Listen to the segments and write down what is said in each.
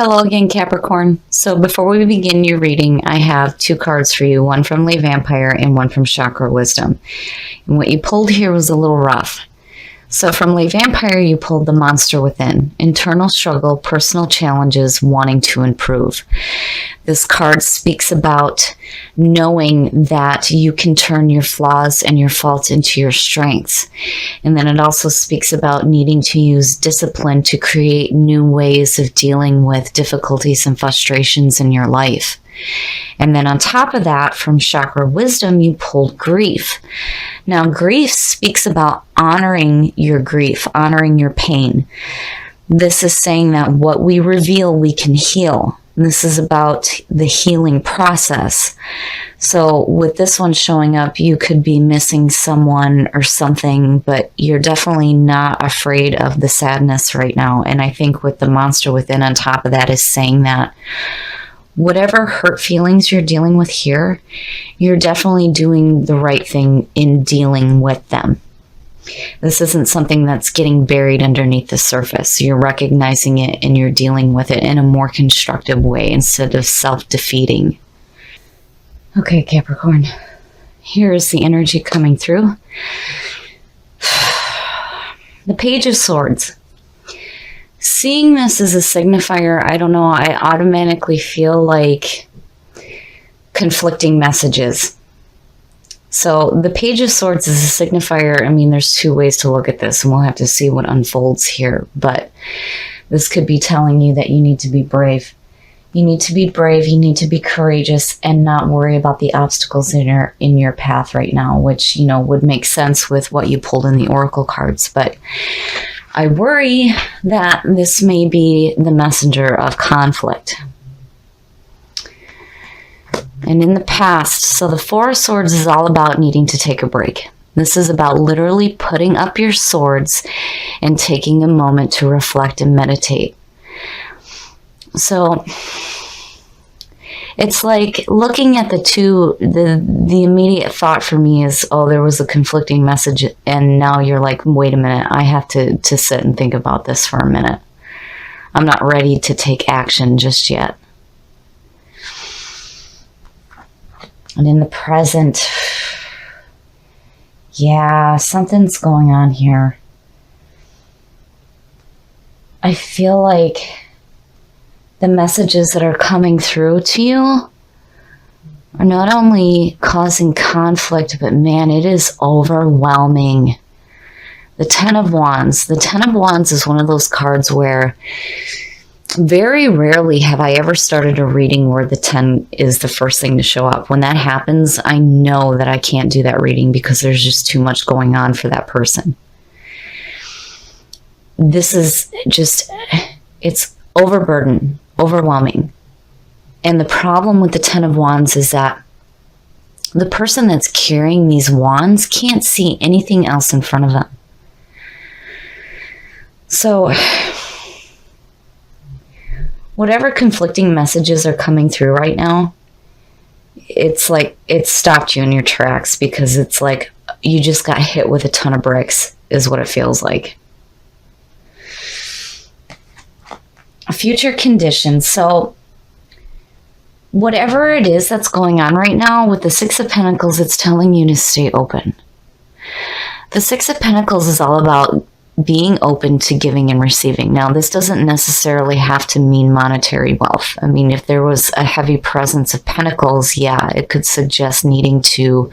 Hello again, Capricorn. So before we begin your reading, I have two cards for you, one from Lay Vampire and one from Chakra Wisdom. And what you pulled here was a little rough. So from Lay Vampire, you pulled the Monster Within, internal struggle, personal challenges, wanting to improve. This card speaks about knowing that you can turn your flaws and your faults into your strengths. And then it also speaks about needing to use discipline to create new ways of dealing with difficulties and frustrations in your life. And then on top of that, from Chakra Wisdom, you pulled grief. Now, grief speaks about honoring your grief, honoring your pain. This is saying that what we reveal, we can heal. This is about the healing process. So with this one showing up, you could be missing someone or something, but you're definitely not afraid of the sadness right now. And I think with the Monster Within on top of that is saying that whatever hurt feelings you're dealing with here, you're definitely doing the right thing in dealing with them. This isn't something that's getting buried underneath the surface. You're recognizing it and you're dealing with it in a more constructive way instead of self-defeating. Okay, Capricorn, here is the energy coming through. The Page of Swords. Seeing this as a signifier, I don't know, I automatically feel like conflicting messages. So the Page of Swords is a signifier. I mean, there's two ways to look at this, and we'll have to see what unfolds here. But this could be telling you that you need to be brave. You need to be brave, you need to be courageous, and not worry about the obstacles in your path right now, which, you know, would make sense with what you pulled in the Oracle cards. But I worry that this may be the messenger of conflict. And in the past, so the Four of Swords is all about needing to take a break. This is about literally putting up your swords and taking a moment to reflect and meditate. So it's like looking at the two, the immediate thought for me is, oh, there was a conflicting message, and now you're like, wait a minute, I have to sit and think about this for a minute. I'm not ready to take action just yet. And in the present, yeah, something's going on here. I feel like the messages that are coming through to you are not only causing conflict, but man, it is overwhelming. The Ten of Wands. The Ten of Wands is one of those cards where very rarely have I ever started a reading where the 10 is the first thing to show up. When that happens, I know that I can't do that reading because there's just too much going on for that person. This is just, it's overburdened, overwhelming. And the problem with the Ten of Wands is that the person that's carrying these wands can't see anything else in front of them. So whatever conflicting messages are coming through right now, it's like it stopped you in your tracks because it's like you just got hit with a ton of bricks is what it feels like. Future conditions. So whatever it is that's going on right now with the Six of Pentacles, it's telling you to stay open. The Six of Pentacles is all about being open to giving and receiving. Now, this doesn't necessarily have to mean monetary wealth. I mean, if there was a heavy presence of pentacles, yeah, it could suggest needing to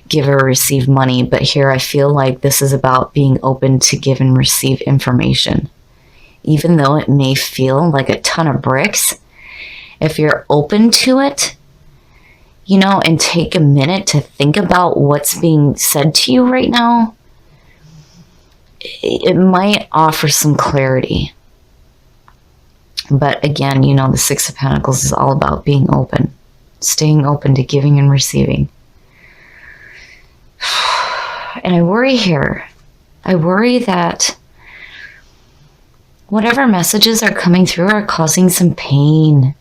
give or receive money. But here I feel like this is about being open to give and receive information. Even though it may feel like a ton of bricks, if you're open to it, you know, and take a minute to think about what's being said to you right now, it might offer some clarity. But again, you know, the Six of Pentacles is all about being open, staying open to giving and receiving. And I worry here. I worry that whatever messages are coming through are causing some pain.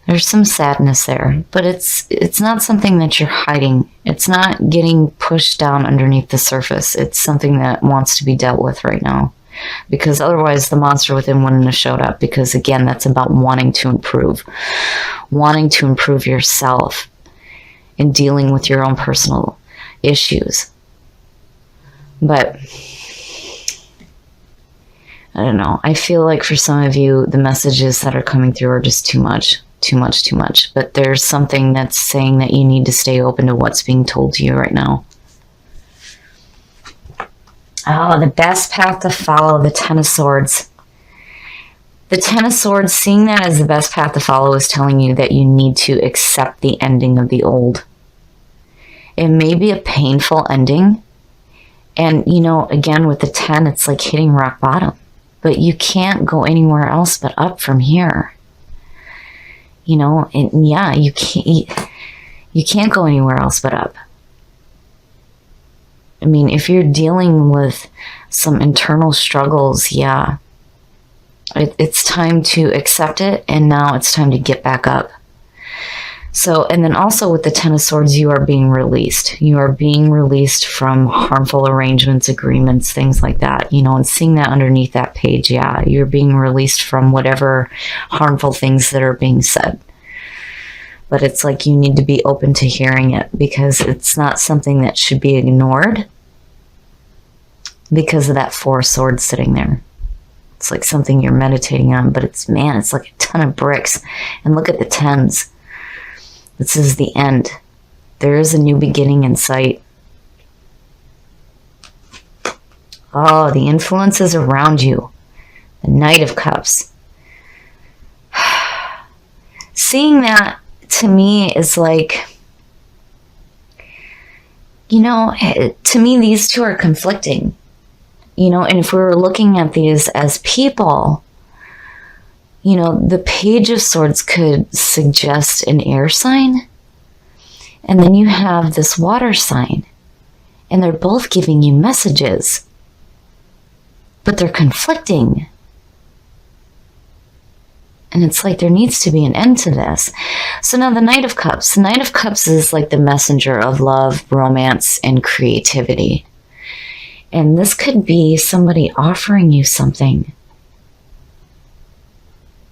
There's some sadness there, but it's not something that you're hiding. It's not getting pushed down underneath the surface. It's something that wants to be dealt with right now. because otherwise the monster within wouldn't have showed up, because again, that's about wanting to improve yourself and dealing with your own personal issues. But I don't know. I feel like for some of you, the messages that are coming through are just too much. But there's something that's saying that you need to stay open to what's being told to you right now. Oh, the best path to follow, the Ten of Swords. The Ten of Swords, seeing that as the best path to follow, is telling you that you need to accept the ending of the old. It may be a painful ending. And, you know, again, with the 10, it's like hitting rock bottom. But you can't go anywhere else but up from here. You know, and yeah, you can't go anywhere else but up. I mean, if you're dealing with some internal struggles, yeah, it's time to accept it, and now it's time to get back up. So, and then also with the Ten of Swords, you are being released. You are being released from harmful arrangements, agreements, things like that, you know, and seeing that underneath that page, yeah, you're being released from whatever harmful things that are being said. But it's like you need to be open to hearing it, because it's not something that should be ignored because of that Four of Swords sitting there. It's like something you're meditating on, but it's, man, it's like a ton of bricks. And look at the tens. This is the end. There is a new beginning in sight. Oh, the influences around you. The Knight of Cups. Seeing that, to me, is like, you know, to me, these two are conflicting. You know, and if we were looking at these as people, you know, the Page of Swords could suggest an air sign. And then you have this water sign. And they're both giving you messages. But they're conflicting. And it's like there needs to be an end to this. So now the Knight of Cups. The Knight of Cups is like the messenger of love, romance, and creativity. And this could be somebody offering you something.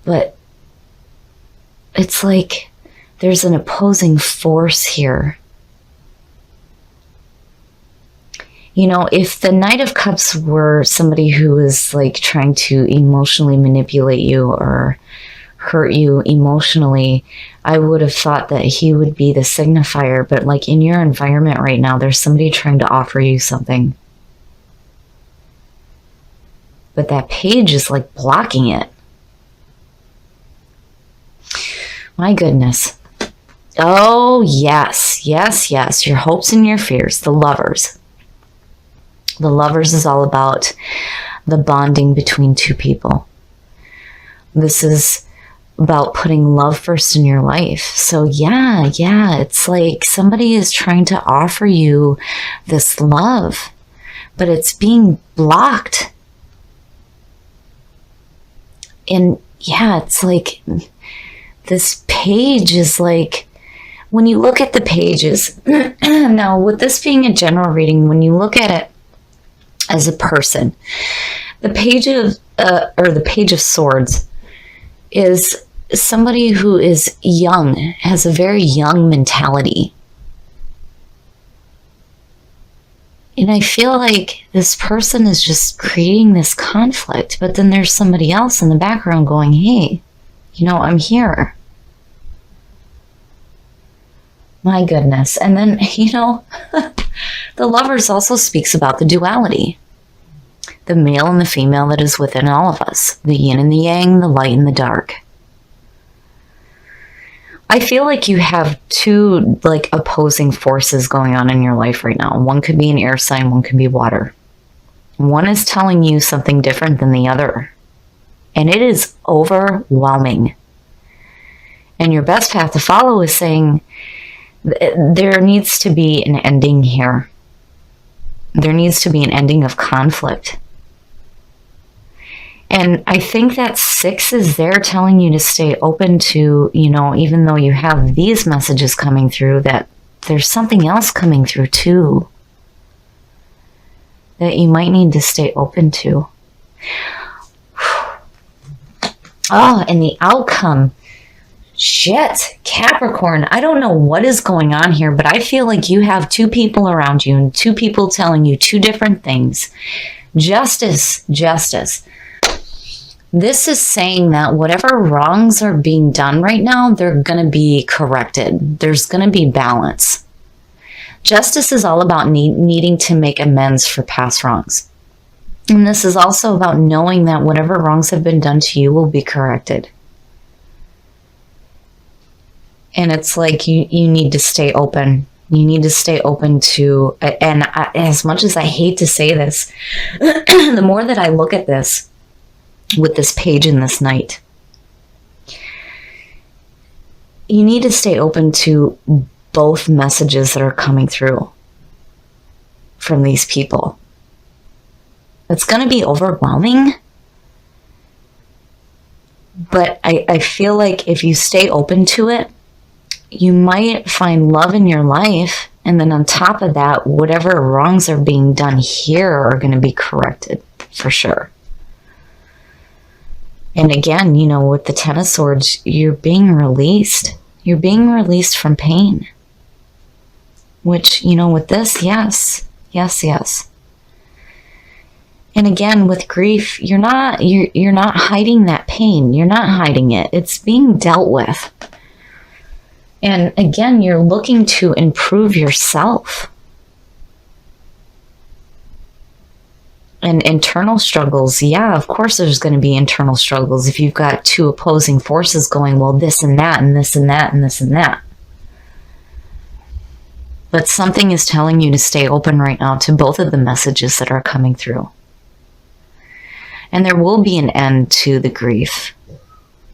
But it's like there's an opposing force here. You know, if the Knight of Cups were somebody who was like trying to emotionally manipulate you or hurt you emotionally, I would have thought that he would be the signifier. But like in your environment right now, there's somebody trying to offer you something. But that page is like blocking it. My goodness. Oh, yes, yes, yes. Your hopes and your fears. The Lovers. The Lovers is all about the bonding between two people. This is about putting love first in your life. So yeah, it's like somebody is trying to offer you this love, but it's being blocked. And yeah, it's like this page is like, when you look at the pages, now with this being a general reading, when you look at it as a person, the Page of Swords is somebody who is young, has a very young mentality. And I feel like this person is just creating this conflict, but then there's somebody else in the background going, hey, you know, I'm here. My goodness. And then, you know, the Lovers also speaks about the duality. The male and the female that is within all of us. The yin and the yang, the light and the dark. I feel like you have two like opposing forces going on in your life right now. One could be an air sign, one could be water. One is telling you something different than the other. And it is overwhelming. And your best path to follow is saying there needs to be an ending here. There needs to be an ending of conflict. And I think that 6 is there telling you to stay open to, you know, even though you have these messages coming through, that there's something else coming through too that you might need to stay open to. Oh, and the outcome. Shit, Capricorn, I don't know what is going on here, but I feel like you have two people around you and two people telling you two different things. Justice, justice. This is saying that whatever wrongs are being done right now, they're going to be corrected. There's going to be balance. Justice is all about needing to make amends for past wrongs. And this is also about knowing that whatever wrongs have been done to you will be corrected. And it's like you need to stay open. You need to stay open to, and as much as I hate to say this, the more that I look at this with this page in this night, you need to stay open to both messages that are coming through from these people. It's going to be overwhelming. But I feel like if you stay open to it, you might find love in your life. And then on top of that, whatever wrongs are being done here are going to be corrected for sure. And again, you know, with the Ten of Swords, you're being released. You're being released from pain. Which, you know, with this, yes. And again, with grief, you're not hiding that pain. You're not hiding it. It's being dealt with. And again, you're looking to improve yourself. And internal struggles, yeah, of course there's going to be internal struggles if you've got two opposing forces going, well, this and that, and this and that, and this and that. But something is telling you to stay open right now to both of the messages that are coming through. And there will be an end to the grief.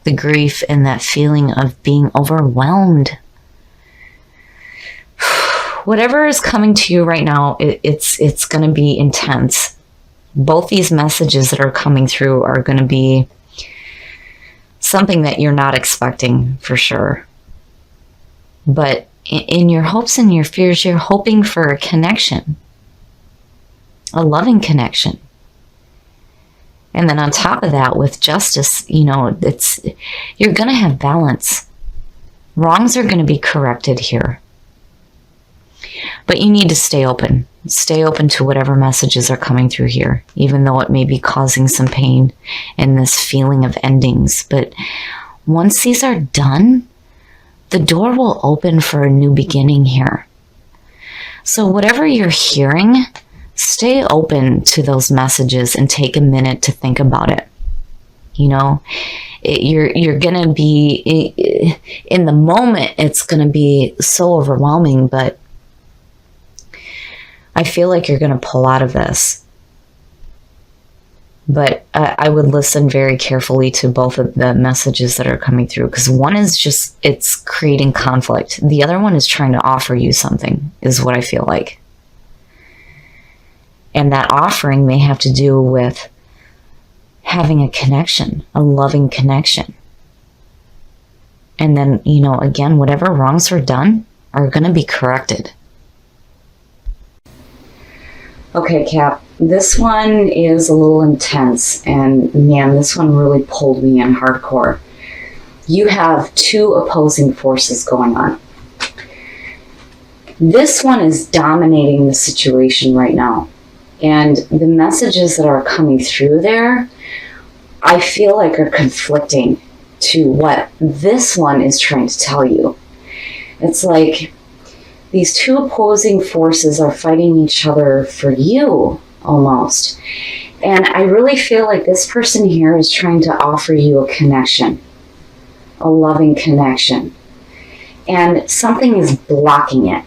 The grief and that feeling of being overwhelmed. Whatever is coming to you right now, it's going to be intense. Both these messages that are coming through are going to be something that you're not expecting for sure. But in your hopes and your fears, you're hoping for a connection, a loving connection. And then on top of that, with justice, you know, you're going to have balance. Wrongs are going to be corrected here. But you need to stay open. Stay open to whatever messages are coming through here, even though it may be causing some pain and this feeling of endings. But once these are done, the door will open for a new beginning here. So whatever you're hearing, stay open to those messages and take a minute to think about it. You know, you're going to be, in the moment, it's going to be so overwhelming, but I feel like you're going to pull out of this. But I would listen very carefully to both of the messages that are coming through, because one is just, it's creating conflict. The other one is trying to offer you something, is what I feel like. And that offering may have to do with having a connection, a loving connection. And then, you know, again, whatever wrongs are done are going to be corrected. Okay, Cap, this one is a little intense, and man, this one really pulled me in hardcore. You have two opposing forces going on. This one is dominating the situation right now, and the messages that are coming through there, I feel like are conflicting to what this one is trying to tell you. It's like these two opposing forces are fighting each other for you, almost. And I really feel like this person here is trying to offer you a connection, a loving connection. And something is blocking it.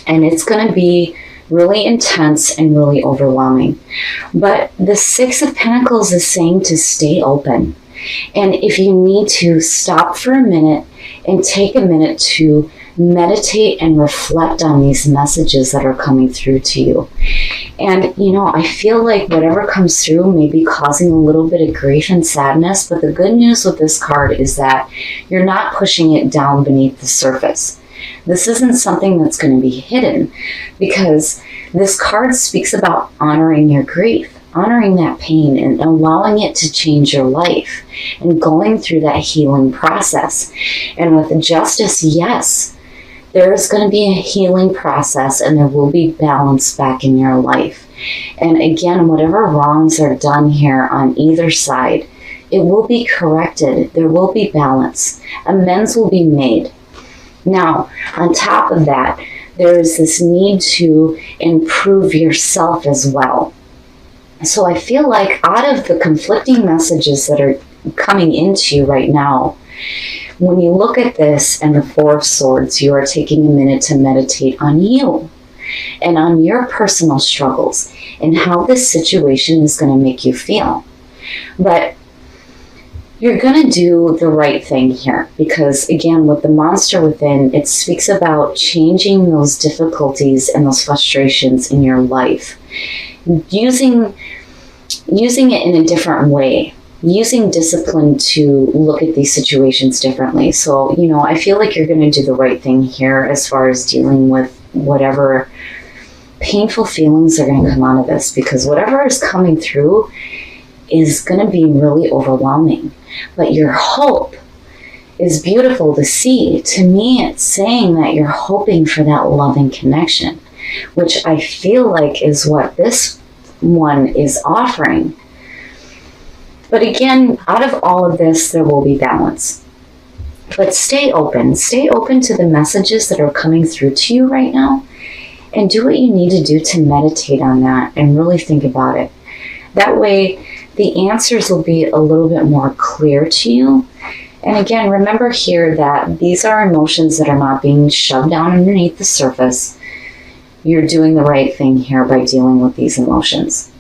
And it's going to be really intense and really overwhelming. But the Six of Pentacles is saying to stay open. And if you need to, stop for a minute and take a minute to meditate and reflect on these messages that are coming through to you. And, you know, I feel like whatever comes through may be causing a little bit of grief and sadness, but the good news with this card is that you're not pushing it down beneath the surface. This isn't something that's going to be hidden, because this card speaks about honoring your grief. honoring that pain and allowing it to change your life and going through that healing process. And with justice, yes, there is going to be a healing process and there will be balance back in your life. And again, whatever wrongs are done here on either side, it will be corrected. There will be balance. Amends will be made. Now, on top of that, there is this need to improve yourself as well. So I feel like out of the conflicting messages that are coming into you right now, when you look at this and the Four of Swords, you are taking a minute to meditate on you and on your personal struggles and how this situation is going to make you feel. But you're going to do the right thing here because, again, with the monster within, it speaks about changing those difficulties and those frustrations in your life. Using it in a different way. Using discipline to look at these situations differently. So, I feel like you're going to do the right thing here as far as dealing with whatever painful feelings are going to come out of this, because whatever is coming through is going to be really overwhelming. But your hope is beautiful to see. To me, it's saying that you're hoping for that loving connection, which I feel like is what this one is offering. But again, out of all of this, there will be balance. But stay open. Stay open to the messages that are coming through to you right now. And do what you need to do to meditate on that and really think about it. That way, the answers will be a little bit more clear to you. And again, remember here that these are emotions that are not being shoved down underneath the surface. You're doing the right thing here by dealing with these emotions.